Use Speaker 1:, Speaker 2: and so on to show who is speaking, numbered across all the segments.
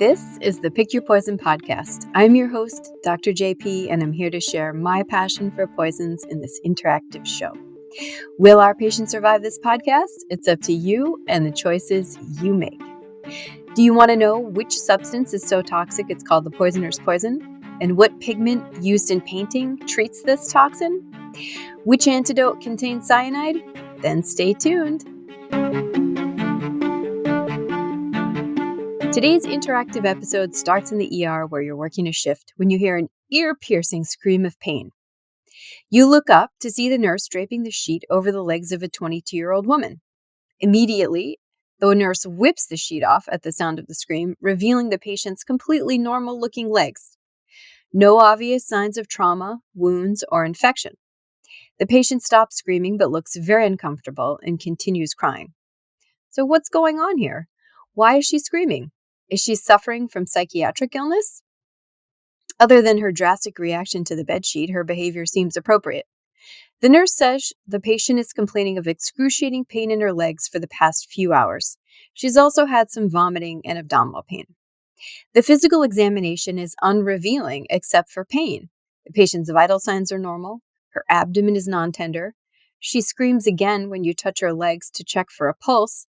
Speaker 1: This is the Pick Your Poison podcast. I'm your host, Dr. JP, and I'm here to share my passion for poisons in this interactive show. Will our patients survive this podcast? It's up to you and the choices you make. Do you want to know which substance is so toxic it's called the poisoner's poison? And what pigment used in painting treats this toxin? Which antidote contains cyanide? Then stay tuned. Today's interactive episode starts in the ER where you're working a shift when you hear an ear-piercing scream of pain. You look up to see the nurse draping the sheet over the legs of a 22-year-old woman. Immediately, the nurse whips the sheet off at the sound of the scream, revealing the patient's completely normal-looking legs. No obvious signs of trauma, wounds, or infection. The patient stops screaming but looks very uncomfortable and continues crying. So what's going on here? Why is she screaming? Is she suffering from psychiatric illness? Other than her drastic reaction to the bedsheet, her behavior seems appropriate. The nurse says the patient is complaining of excruciating pain in her legs for the past few hours. She's also had some vomiting and abdominal pain. The physical examination is unrevealing except for pain. The patient's vital signs are normal. Her abdomen is non-tender. She screams again when you touch her legs to check for a pulse.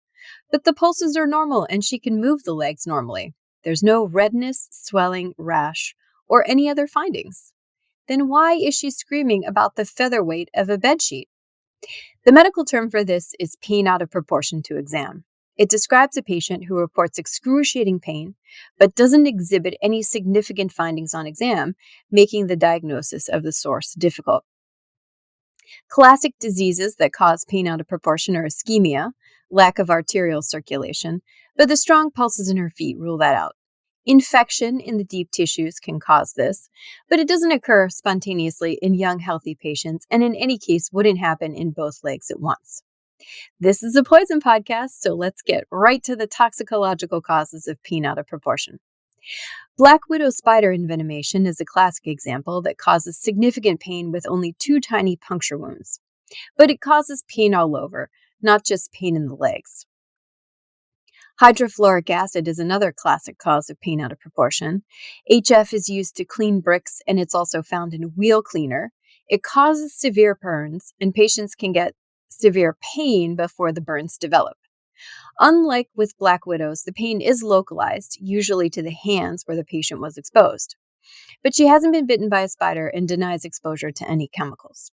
Speaker 1: But the pulses are normal and she can move the legs normally. There's no redness, swelling, rash, or any other findings. Then why is she screaming about the featherweight of a bedsheet? The medical term for this is pain out of proportion to exam. It describes a patient who reports excruciating pain but doesn't exhibit any significant findings on exam, making the diagnosis of the source difficult. Classic diseases that cause pain out of proportion are ischemia, lack of arterial circulation, but the strong pulses in her feet rule that out. Infection in the deep tissues can cause this, but it doesn't occur spontaneously in young, healthy patients, and in any case wouldn't happen in both legs at once. This is a poison podcast, so let's get right to the toxicological causes of pain out of proportion. Black widow spider envenomation is a classic example that causes significant pain with only 2 tiny puncture wounds. But it causes pain all over, not just pain in the legs. Hydrofluoric acid is another classic cause of pain out of proportion. HF is used to clean bricks, and it's also found in a wheel cleaner. It causes severe burns, and patients can get severe pain before the burns develop. Unlike with black widows, the pain is localized, usually to the hands where the patient was exposed. But she hasn't been bitten by a spider and denies exposure to any chemicals.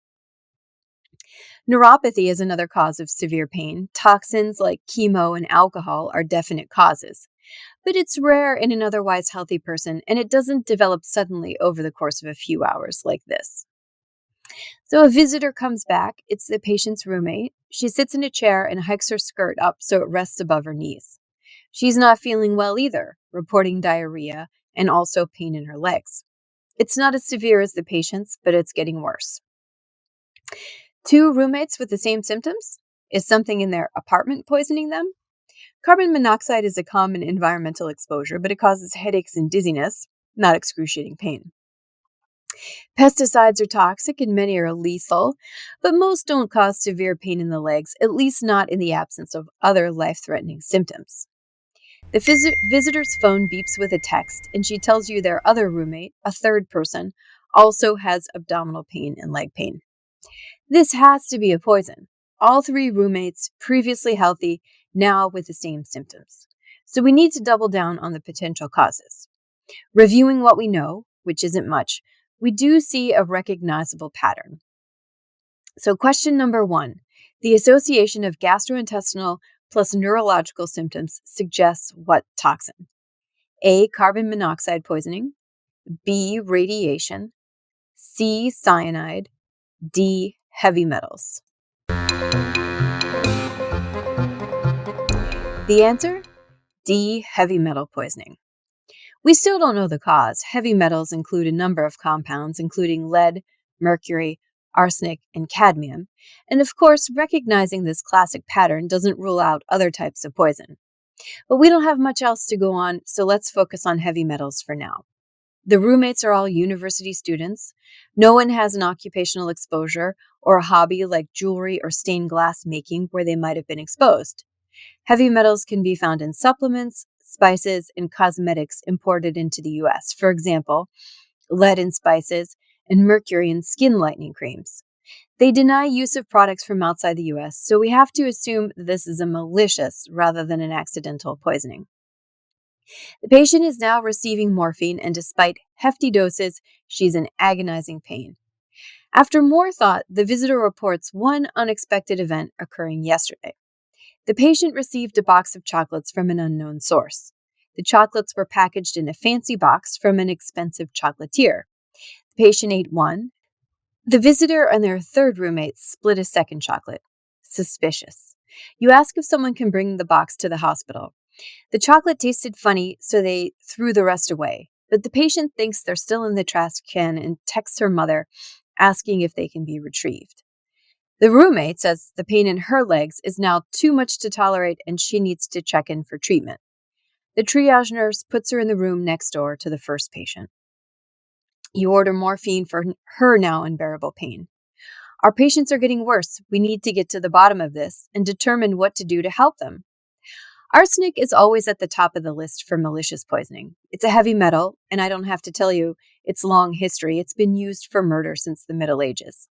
Speaker 1: Neuropathy is another cause of severe pain. Toxins like chemo and alcohol are definite causes. But it's rare in an otherwise healthy person, and it doesn't develop suddenly over the course of a few hours like this. So a visitor comes back. It's the patient's roommate. She sits in a chair and hikes her skirt up so it rests above her knees. She's not feeling well either, reporting diarrhea and also pain in her legs. It's not as severe as the patient's, but it's getting worse. 2 roommates with the same symptoms? Is something in their apartment poisoning them? Carbon monoxide is a common environmental exposure, but it causes headaches and dizziness, not excruciating pain. Pesticides are toxic and many are lethal, but most don't cause severe pain in the legs, at least not in the absence of other life-threatening symptoms. The visitor's phone beeps with a text, and she tells you their other roommate, a third person, also has abdominal pain and leg pain. This has to be a poison. All 3 roommates, previously healthy, now with the same symptoms. So we need to double down on the potential causes. Reviewing what we know, which isn't much, we do see a recognizable pattern. So question number 1, the association of gastrointestinal plus neurological symptoms suggests what toxin? A, carbon monoxide poisoning, B, radiation, C, cyanide, D, heavy metals. The answer? D, heavy metal poisoning. We still don't know the cause. Heavy metals include a number of compounds, including lead, mercury, arsenic, and cadmium. And of course, recognizing this classic pattern doesn't rule out other types of poison. But we don't have much else to go on, so let's focus on heavy metals for now. The roommates are all university students. No one has an occupational exposure or a hobby like jewelry or stained glass making where they might have been exposed. Heavy metals can be found in supplements, spices, and cosmetics imported into the US. For example, lead in spices and mercury in skin lightening creams. They deny use of products from outside the US, so we have to assume this is a malicious rather than an accidental poisoning. The patient is now receiving morphine, and despite hefty doses, she's in agonizing pain. After more thought, the visitor reports one unexpected event occurring yesterday. The patient received a box of chocolates from an unknown source. The chocolates were packaged in a fancy box from an expensive chocolatier. The patient ate one. The visitor and their third roommate split a second chocolate. Suspicious. You ask if someone can bring the box to the hospital. The chocolate tasted funny, so they threw the rest away. But the patient thinks they're still in the trash can and texts her mother asking if they can be retrieved. The roommate says the pain in her legs is now too much to tolerate and she needs to check in for treatment. The triage nurse puts her in the room next door to the first patient. You order morphine for her now unbearable pain. Our patients are getting worse. We need to get to the bottom of this and determine what to do to help them. Arsenic is always at the top of the list for malicious poisoning. It's a heavy metal, and I don't have to tell you its long history. It's been used for murder since the Middle Ages.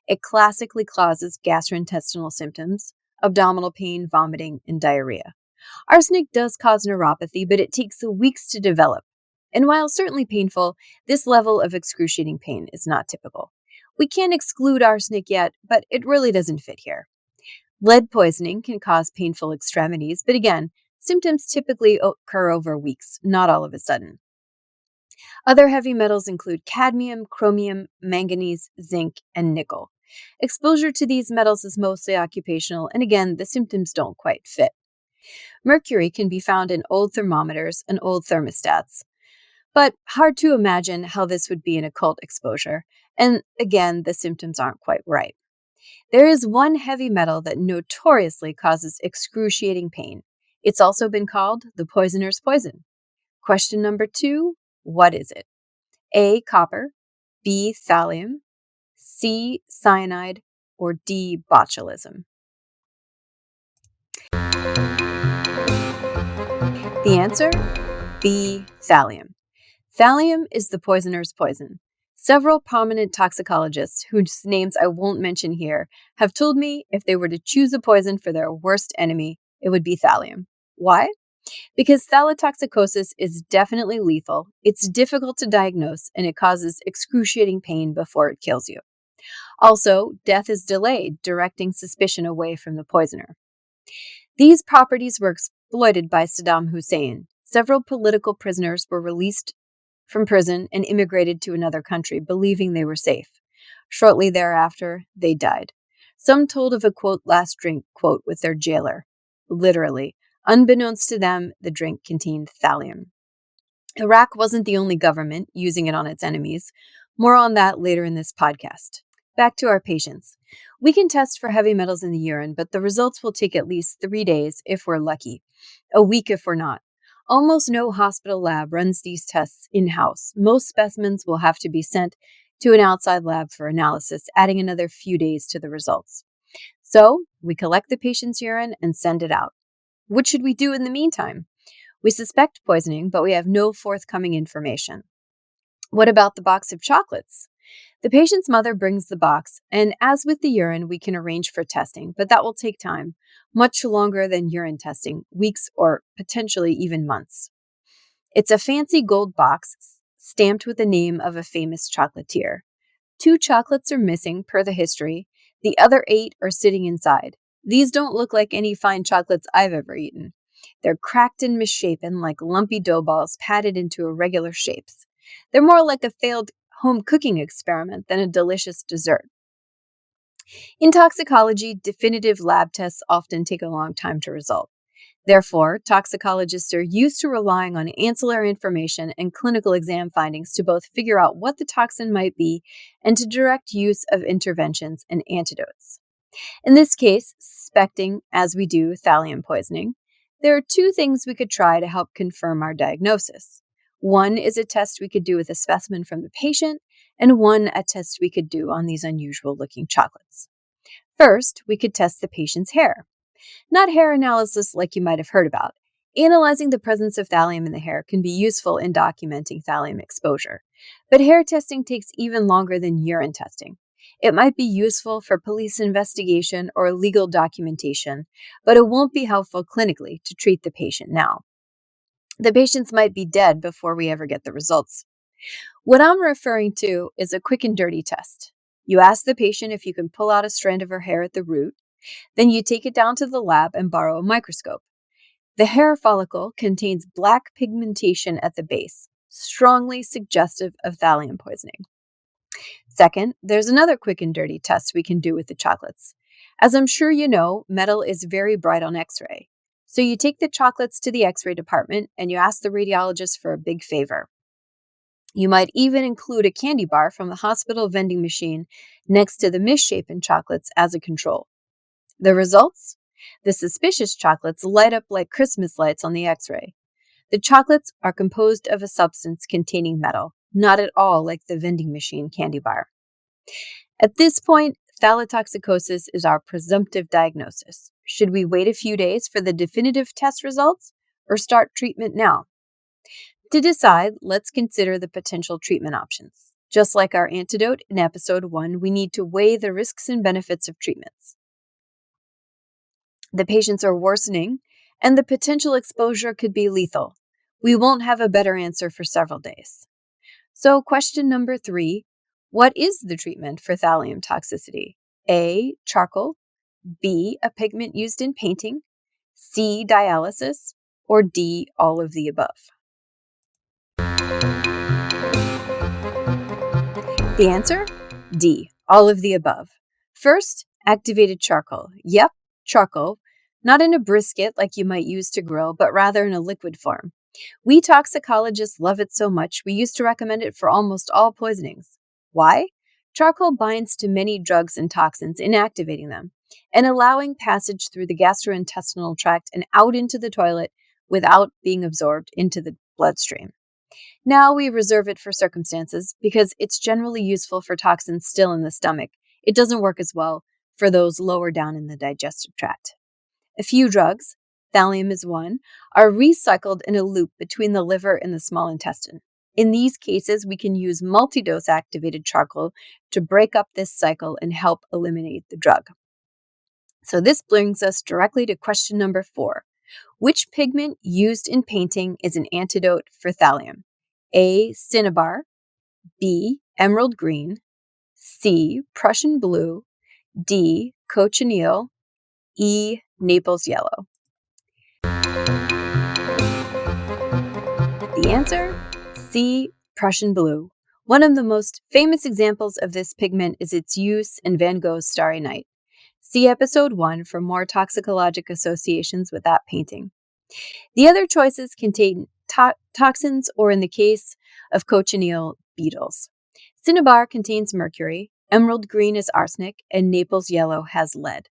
Speaker 1: It classically causes gastrointestinal symptoms, abdominal pain, vomiting, and diarrhea. Arsenic does cause neuropathy, but it takes weeks to develop. And while certainly painful, this level of excruciating pain is not typical. We can't exclude arsenic yet, but it really doesn't fit here. Lead poisoning can cause painful extremities, but again, symptoms typically occur over weeks, not all of a sudden. Other heavy metals include cadmium, chromium, manganese, zinc, and nickel. Exposure to these metals is mostly occupational, and again, the symptoms don't quite fit. Mercury can be found in old thermometers and old thermostats, but hard to imagine how this would be an occult exposure, and again, the symptoms aren't quite right. There is one heavy metal that notoriously causes excruciating pain. It's also been called the poisoner's poison. Question number 2, what is it? A, copper, B, thallium, C, cyanide, or D, botulism? The answer? B, thallium. Thallium is the poisoner's poison. Several prominent toxicologists, whose names I won't mention here, have told me if they were to choose a poison for their worst enemy, it would be thallium. Why? Because thalatoxicosis is definitely lethal, it's difficult to diagnose, and it causes excruciating pain before it kills you. Also, death is delayed, directing suspicion away from the poisoner. These properties were exploited by Saddam Hussein. Several political prisoners were released from prison and immigrated to another country, believing they were safe. Shortly thereafter, they died. Some told of a, quote, last drink, quote, with their jailer. Literally, unbeknownst to them, the drink contained thallium. Iraq wasn't the only government using it on its enemies. More on that later in this podcast. Back to our patients. We can test for heavy metals in the urine, but the results will take at least 3 days if we're lucky, a week if we're not. Almost no hospital lab runs these tests in-house. Most specimens will have to be sent to an outside lab for analysis, adding another few days to the results. So, we collect the patient's urine and send it out. What should we do in the meantime? We suspect poisoning, but we have no forthcoming information. What about the box of chocolates? The patient's mother brings the box, and as with the urine, we can arrange for testing, but that will take time, much longer than urine testing, weeks or potentially even months. It's a fancy gold box stamped with the name of a famous chocolatier. 2 chocolates are missing per the history. The other 8 are sitting inside. These don't look like any fine chocolates I've ever eaten. They're cracked and misshapen like lumpy dough balls patted into irregular shapes. They're more like a failed home cooking experiment than a delicious dessert. In toxicology, definitive lab tests often take a long time to result. Therefore, toxicologists are used to relying on ancillary information and clinical exam findings to both figure out what the toxin might be and to direct use of interventions and antidotes. In this case, suspecting, as we do, thallium poisoning, there are 2 things we could try to help confirm our diagnosis. One is a test we could do with a specimen from the patient, and one a test we could do on these unusual-looking chocolates. First, we could test the patient's hair. Not hair analysis like you might have heard about. Analyzing the presence of thallium in the hair can be useful in documenting thallium exposure, but hair testing takes even longer than urine testing. It might be useful for police investigation or legal documentation, but it won't be helpful clinically to treat the patient now. The patients might be dead before we ever get the results. What I'm referring to is a quick and dirty test. You ask the patient if you can pull out a strand of her hair at the root, then you take it down to the lab and borrow a microscope. The hair follicle contains black pigmentation at the base, strongly suggestive of thallium poisoning. Second, there's another quick and dirty test we can do with the chocolates. As I'm sure you know, metal is very bright on X-ray. So you take the chocolates to the X-ray department and you ask the radiologist for a big favor. You might even include a candy bar from the hospital vending machine next to the misshapen chocolates as a control. The results? The suspicious chocolates light up like Christmas lights on the X-ray. The chocolates are composed of a substance containing metal, not at all like the vending machine candy bar. At this point, thalatoxicosis is our presumptive diagnosis. Should we wait a few days for the definitive test results or start treatment now? To decide, let's consider the potential treatment options. Just like our antidote in episode 1, we need to weigh the risks and benefits of treatments. The patients are worsening, and the potential exposure could be lethal. We won't have a better answer for several days. So question number 3, what is the treatment for thallium toxicity? A, charcoal, B, a pigment used in painting, C, dialysis, or D, all of the above? The answer? D, all of the above. First, activated charcoal. Yep, charcoal. Not in a brisket like you might use to grill, but rather in a liquid form. We toxicologists love it so much, we used to recommend it for almost all poisonings. Why? Charcoal binds to many drugs and toxins, inactivating them, and allowing passage through the gastrointestinal tract and out into the toilet without being absorbed into the bloodstream. Now we reserve it for circumstances because it's generally useful for toxins still in the stomach. It doesn't work as well for those lower down in the digestive tract. A few drugs, thallium is one, are recycled in a loop between the liver and the small intestine. In these cases, we can use multi-dose activated charcoal to break up this cycle and help eliminate the drug. So this brings us directly to question number 4. Which pigment used in painting is an antidote for thallium? A, cinnabar, B, emerald green, C, Prussian blue, D, cochineal, E, Naples yellow. The answer? C, Prussian blue. One of the most famous examples of this pigment is its use in Van Gogh's Starry Night. See episode 1 for more toxicologic associations with that painting. The other choices contain toxins, or in the case of cochineal, beetles. Cinnabar contains mercury, emerald green is arsenic, and Naples yellow has lead.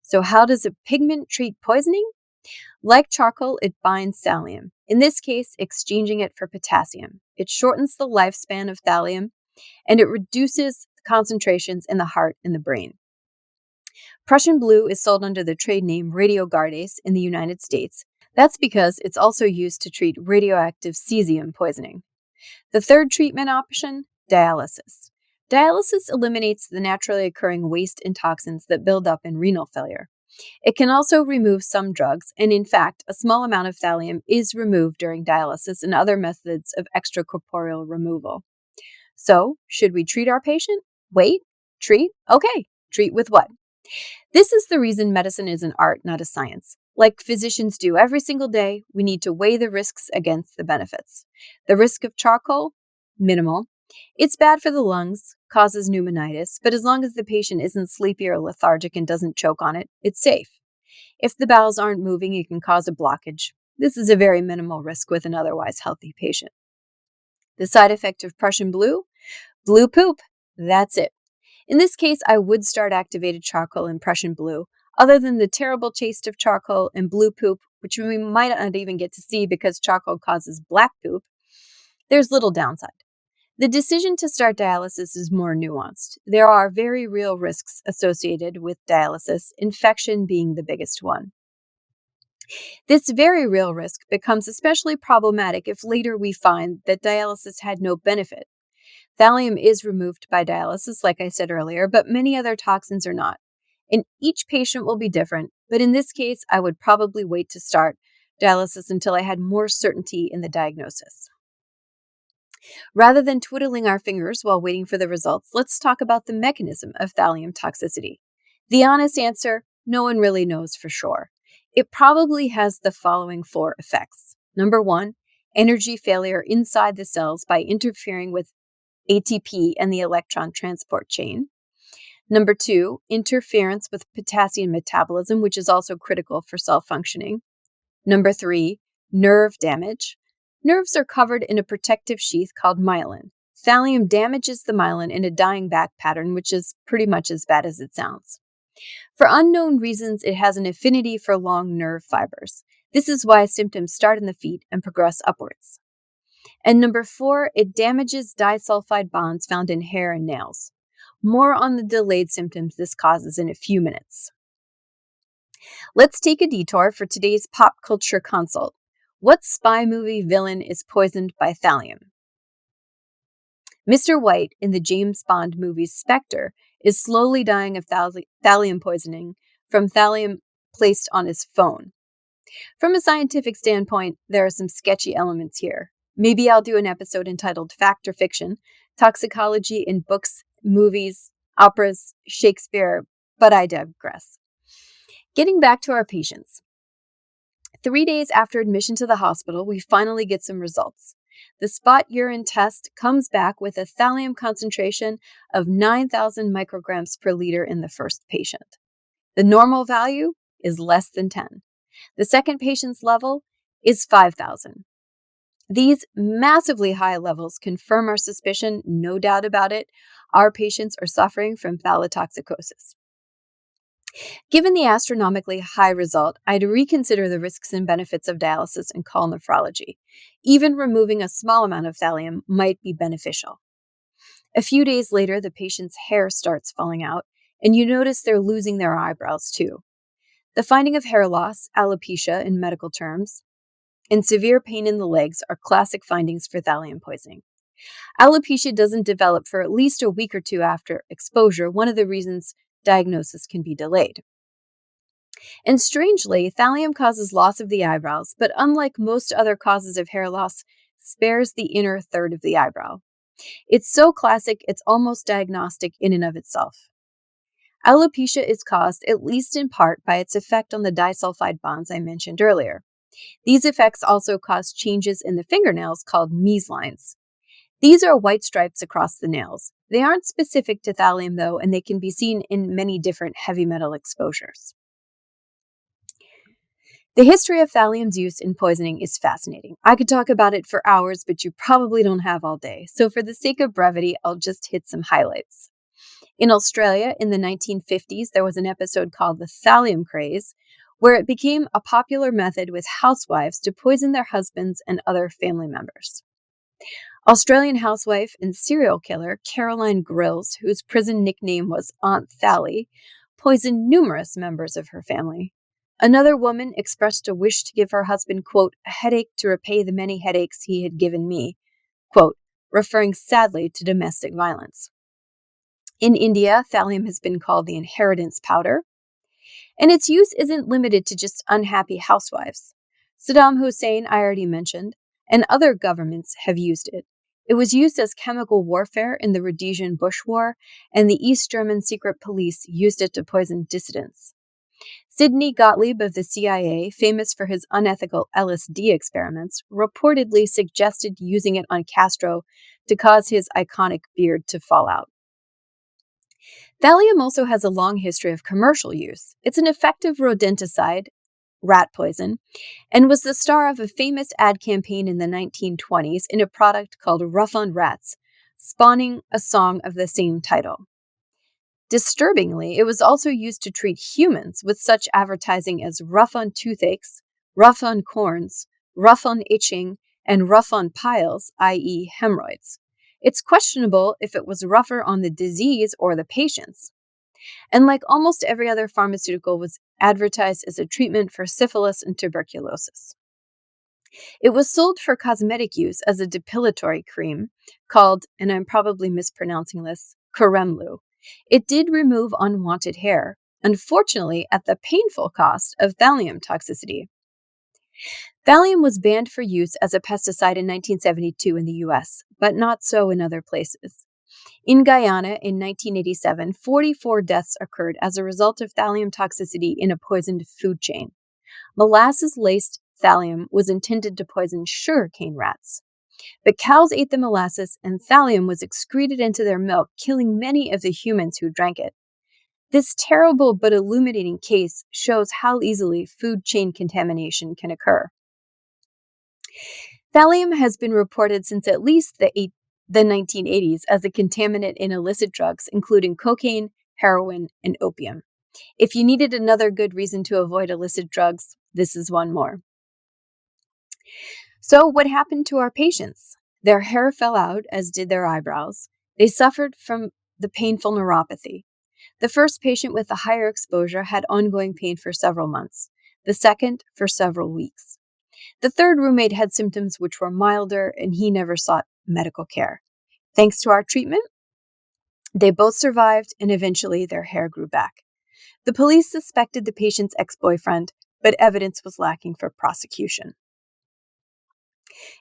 Speaker 1: So how does a pigment treat poisoning? Like charcoal, it binds thallium, in this case exchanging it for potassium. It shortens the lifespan of thallium, and it reduces concentrations in the heart and the brain. Prussian blue is sold under the trade name radiogardase in the United States. That's because it's also used to treat radioactive cesium poisoning. The third treatment option, dialysis. Dialysis eliminates the naturally occurring waste and toxins that build up in renal failure. It can also remove some drugs, and in fact, a small amount of thallium is removed during dialysis and other methods of extracorporeal removal. So, should we treat our patient? Wait? Treat? Okay. Treat with what? This is the reason medicine is an art, not a science. Like physicians do every single day, we need to weigh the risks against the benefits. The risk of charcoal? Minimal. It's bad for the lungs, causes pneumonitis, but as long as the patient isn't sleepy or lethargic and doesn't choke on it, it's safe. If the bowels aren't moving, it can cause a blockage. This is a very minimal risk with an otherwise healthy patient. The side effect of Prussian blue? Blue poop. That's it. In this case, I would start activated charcoal and Prussian blue. Other than the terrible taste of charcoal and blue poop, which we might not even get to see because charcoal causes black poop, there's little downside. The decision to start dialysis is more nuanced. There are very real risks associated with dialysis, infection being the biggest one. This very real risk becomes especially problematic if later we find that dialysis had no benefit. Thallium is removed by dialysis, like I said earlier, but many other toxins are not. And each patient will be different, but in this case, I would probably wait to start dialysis until I had more certainty in the diagnosis. Rather than twiddling our fingers while waiting for the results, let's talk about the mechanism of thallium toxicity. The honest answer, no one really knows for sure. It probably has the following four effects. Number one, energy failure inside the cells by interfering with ATP and the electron transport chain. Number two, interference with potassium metabolism, which is also critical for cell functioning. Number three, nerve damage. Nerves are covered in a protective sheath called myelin. Thallium damages the myelin in a dying back pattern, which is pretty much as bad as it sounds. For unknown reasons, it has an affinity for long nerve fibers. This is why symptoms start in the feet and progress upwards. And number four, it damages disulfide bonds found in hair and nails. More on the delayed symptoms this causes in a few minutes. Let's take a detour for today's pop culture consult. What spy movie villain is poisoned by thallium? Mr. White in the James Bond movie Spectre is slowly dying of thallium poisoning from thallium placed on his phone. From a scientific standpoint, there are some sketchy elements here. Maybe I'll do an episode entitled Fact or Fiction, Toxicology in Books, Movies, Operas, Shakespeare, but I digress. Getting back to our patients. 3 days after admission to the hospital, we finally get some results. The spot urine test comes back with a thallium concentration of 9,000 micrograms per liter in the first patient. The normal value is less than 10. The second patient's level is 5,000. These massively high levels confirm our suspicion, no doubt about it. Our patients are suffering from thalatoxicosis. Given the astronomically high result, I'd reconsider the risks and benefits of dialysis and call nephrology. Even removing a small amount of thallium might be beneficial. A few days later, the patient's hair starts falling out, and you notice they're losing their eyebrows too. The finding of hair loss, alopecia in medical terms, and severe pain in the legs are classic findings for thallium poisoning. Alopecia doesn't develop for at least a week or two after exposure, one of the reasons diagnosis can be delayed. And strangely, thallium causes loss of the eyebrows, but unlike most other causes of hair loss, spares the inner third of the eyebrow. It's so classic, it's almost diagnostic in and of itself. Alopecia is caused, at least in part, by its effect on the disulfide bonds I mentioned earlier. These effects also cause changes in the fingernails called measlines. These are white stripes across the nails. They aren't specific to thallium, though, and they can be seen in many different heavy metal exposures. The history of thallium's use in poisoning is fascinating. I could talk about it for hours, but you probably don't have all day. So for the sake of brevity, I'll just hit some highlights. In Australia, in the 1950s, there was an episode called the thallium craze, where it became a popular method with housewives to poison their husbands and other family members. Australian housewife and serial killer Caroline Grills, whose prison nickname was Aunt Thally, poisoned numerous members of her family. Another woman expressed a wish to give her husband, quote, a headache to repay the many headaches he had given me, quote, referring sadly to domestic violence. In India, thallium has been called the inheritance powder, and its use isn't limited to just unhappy housewives. Saddam Hussein, I already mentioned, and other governments have used it. It was used as chemical warfare in the Rhodesian Bush War, and the East German secret police used it to poison dissidents. Sidney Gottlieb of the CIA, famous for his unethical LSD experiments, reportedly suggested using it on Castro to cause his iconic beard to fall out. Thallium also has a long history of commercial use. It's an effective rodenticide, rat poison, and was the star of a famous ad campaign in the 1920s in a product called Rough on Rats, spawning a song of the same title. Disturbingly, it was also used to treat humans with such advertising as rough on toothaches, rough on corns, rough on itching, and rough on piles, i.e. hemorrhoids. It's questionable if it was rougher on the disease or the patients. And like almost every other pharmaceutical, was advertised as a treatment for syphilis and tuberculosis. It was sold for cosmetic use as a depilatory cream called, and I'm probably mispronouncing this, Coremlu. It did remove unwanted hair, unfortunately at the painful cost of thallium toxicity. Thallium was banned for use as a pesticide in 1972 in the US, but not so in other places. In Guyana in 1987, 44 deaths occurred as a result of thallium toxicity in a poisoned food chain. Molasses-laced thallium was intended to poison sugarcane rats. But cows ate the molasses, and thallium was excreted into their milk, killing many of the humans who drank it. This terrible but illuminating case shows how easily food chain contamination can occur. Thallium has been reported since at least the 1980s as a contaminant in illicit drugs, including cocaine, heroin, and opium. If you needed another good reason to avoid illicit drugs, this is one more. So what happened to our patients? Their hair fell out, as did their eyebrows. They suffered from the painful neuropathy. The first patient with the higher exposure had ongoing pain for several months. The second, for several weeks. The third roommate had symptoms which were milder, and he never sought medical care. Thanks to our treatment, they both survived, and eventually their hair grew back. The police suspected the patient's ex-boyfriend, but evidence was lacking for prosecution.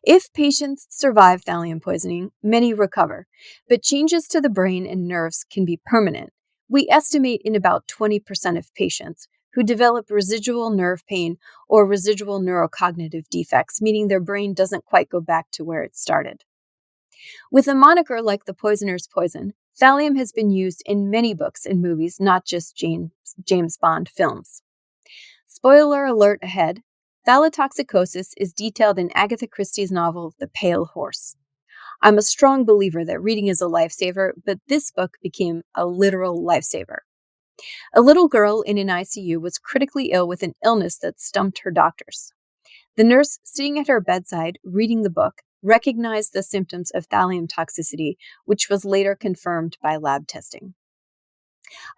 Speaker 1: If patients survive thallium poisoning, many recover, but changes to the brain and nerves can be permanent. We estimate in about 20% of patients who develop residual nerve pain or residual neurocognitive defects, meaning their brain doesn't quite go back to where it started. With a moniker like the poisoner's poison, thallium has been used in many books and movies, not just James Bond films. Spoiler alert ahead, thalatoxicosis is detailed in Agatha Christie's novel, The Pale Horse. I'm a strong believer that reading is a lifesaver, but this book became a literal lifesaver. A little girl in an ICU was critically ill with an illness that stumped her doctors. The nurse sitting at her bedside reading the book recognized the symptoms of thallium toxicity, which was later confirmed by lab testing.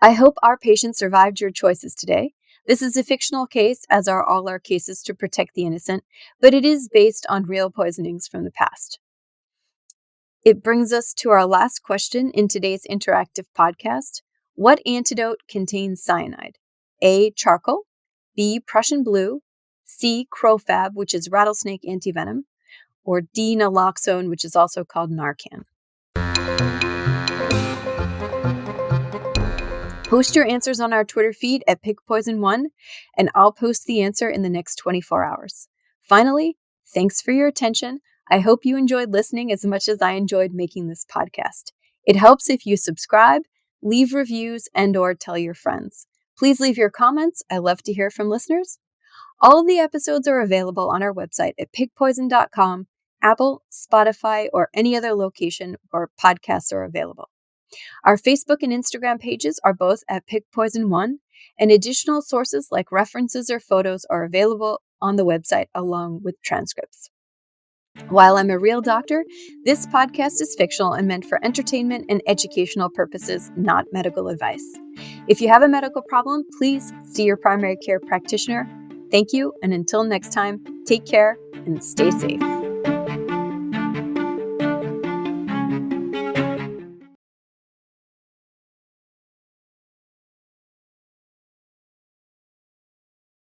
Speaker 1: I hope our patients survived your choices today. This is a fictional case, as are all our cases to protect the innocent, but it is based on real poisonings from the past. It brings us to our last question in today's interactive podcast. What antidote contains cyanide? A, charcoal, B, Prussian blue, C, crofab, which is rattlesnake antivenom, or D, naloxone, which is also called Narcan. Post your answers on our Twitter feed at PigPoison1, and I'll post the answer in the next 24 hours. Finally, thanks for your attention. I hope you enjoyed listening as much as I enjoyed making this podcast. It helps if you subscribe, leave reviews, and/or tell your friends. Please leave your comments. I love to hear from listeners. All of the episodes are available on our website at pigpoison.com, Apple, Spotify, or any other location where podcasts are available. Our Facebook and Instagram pages are both at PigPoison1, and additional sources like references or photos are available on the website along with transcripts. While I'm a real doctor, this podcast is fictional and meant for entertainment and educational purposes, not medical advice. If you have a medical problem, please see your primary care practitioner. Thank you, and until next time, take care and stay safe.